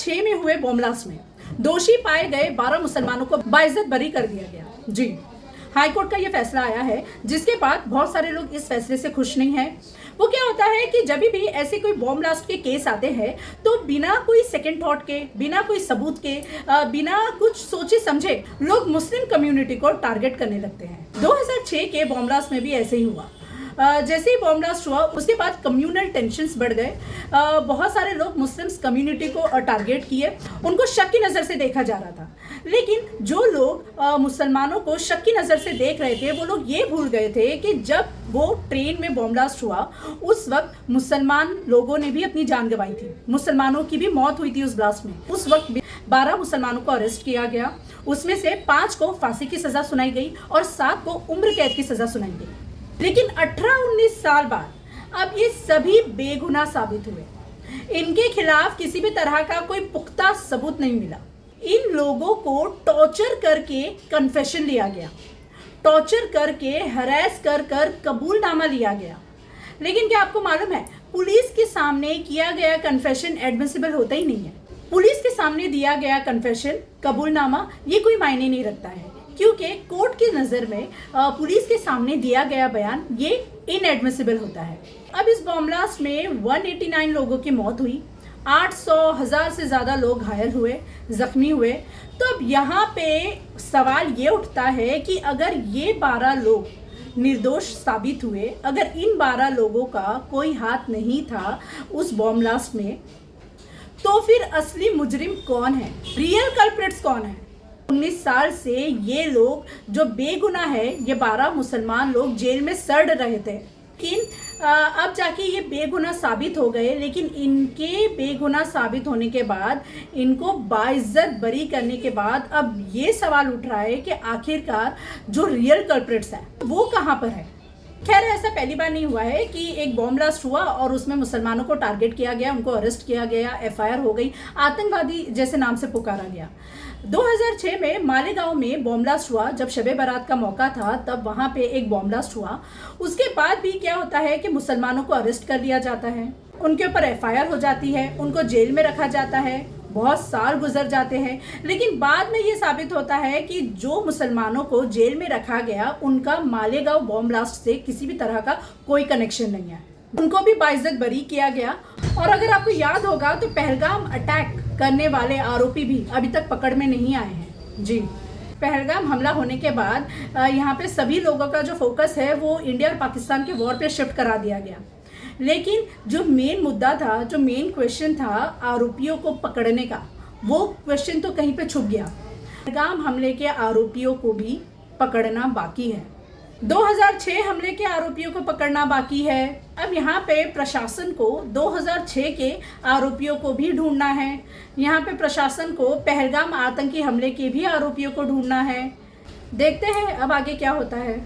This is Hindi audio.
2006 में हुए बॉम्ब ब्लास्ट में दोषी पाए गए 12 मुसलमानों को बाइज्जत बरी कर दिया गया। जी, हाईकोर्ट का ये फैसला आया है, जिसके बाद बहुत सारे लोग इस फैसले से खुश नहीं हैं। वो क्या होता है कि जब भी ऐसे कोई बॉम्ब ब्लास्ट के केस आते हैं तो बिना कोई सेकंड थॉट के, बिना कोई सबूत के, बिना कुछ सोचे समझे लोग मुस्लिम कम्युनिटी को टारगेट करने लगते हैं। 2006 के बॉम्ब ब्लास्ट में भी ऐसे ही हुआ। जैसे ही बॉम्ब ब्लास्ट हुआ उसके बाद कम्युनल टेंशन्स बढ़ गए। बहुत सारे लोग मुस्लिम्स कम्युनिटी को टारगेट किए, उनको शक की नज़र से देखा जा रहा था। लेकिन जो लोग मुसलमानों को शक की नज़र से देख रहे थे वो लोग ये भूल गए थे कि जब वो ट्रेन में बॉम्ब ब्लास्ट हुआ उस वक्त मुसलमान लोगों ने भी अपनी जान गंवाई थी, मुसलमानों की भी मौत हुई थी उस ब्लास्ट में। उस वक्त 12 मुसलमानों को अरेस्ट किया गया, उसमें से 5 को फांसी की सज़ा सुनाई गई और 7 को उम्र कैद की सज़ा सुनाई गई। लेकिन 18-19 साल बाद अब ये सभी बेगुनाह साबित हुए। इनके खिलाफ किसी भी तरह का कोई पुख्ता सबूत नहीं मिला। इन लोगों को टॉर्चर करके कन्फेशन लिया गया, टॉर्चर करके हरास कर कर कबूलनामा लिया गया। लेकिन क्या आपको मालूम है, पुलिस के सामने किया गया कन्फेशन एडमिसिबल होता ही नहीं है। पुलिस के सामने दिया गया कन्फेशन, कबूलनामा, ये कोई मायने नहीं रखता है, क्योंकि कोर्ट की नज़र में पुलिस के सामने दिया गया बयान ये इनएडमिसिबल होता है। अब इस बॉम्ब ब्लास्ट में 189 लोगों की मौत हुई, 800,000 से ज़्यादा लोग घायल हुए, जख्मी हुए। तो अब यहाँ पे सवाल ये उठता है कि अगर ये 12 लोग निर्दोष साबित हुए, अगर इन 12 लोगों का कोई हाथ नहीं था उस बॉम्ब ब्लास्ट में, तो फिर असली मुजरिम कौन है, रियल कल्प्रिट्स कौन है? 19 साल से ये लोग जो बेगुनाह है, ये 12 मुसलमान लोग जेल में सड़ रहे थे। अब जाके ये बेगुनाह साबित हो गए। लेकिन इनके बेगुनाह साबित होने के बाद, इनको बाइज्जत बरी करने के बाद अब ये सवाल उठ रहा है कि आखिरकार जो रियल कल्प्रिट्स है वो कहाँ पर है। खैर, ऐसा पहली बार नहीं हुआ है कि एक बॉम्ब ब्लास्ट हुआ और उसमें मुसलमानों को टारगेट किया गया, उनको अरेस्ट किया गया, FIR हो गई, आतंकवादी जैसे नाम से पुकारा गया। 2006 में मालेगांव में बॉम्ब ब्लास्ट हुआ। जब शबे बारात का मौका था तब वहाँ पे एक बॉम्ब ब्लास्ट हुआ। उसके बाद भी क्या होता है कि मुसलमानों को अरेस्ट कर लिया जाता है, उनके ऊपर FIR हो जाती है, उनको जेल में रखा जाता है, बहुत साल गुजर जाते हैं। लेकिन बाद में ये साबित होता है कि जो मुसलमानों को जेल में रखा गया उनका मालेगांव बॉम्ब ब्लास्ट से किसी भी तरह का कोई कनेक्शन नहीं है, उनको भी बाइज्जत बरी किया गया। और अगर आपको याद होगा तो पहलगाम अटैक करने वाले आरोपी भी अभी तक पकड़ में नहीं आए हैं। जी, पहलगाम हमला होने के बाद यहाँ पे सभी लोगों का जो फोकस है वो इंडिया और पाकिस्तान के वॉर पे शिफ्ट करा दिया गया। लेकिन जो मेन मुद्दा था, जो मेन क्वेश्चन था आरोपियों को पकड़ने का, वो क्वेश्चन तो कहीं पे छुप गया। पहलगाम हमले के आरोपियों को भी पकड़ना बाकी है, 2006 हमले के आरोपियों को पकड़ना बाकी है। अब यहाँ पे प्रशासन को 2006 के आरोपियों को भी ढूंढना है, यहाँ पे प्रशासन को पहलगाम आतंकी हमले के भी आरोपियों को ढूंढना है। देखते हैं अब आगे क्या होता है।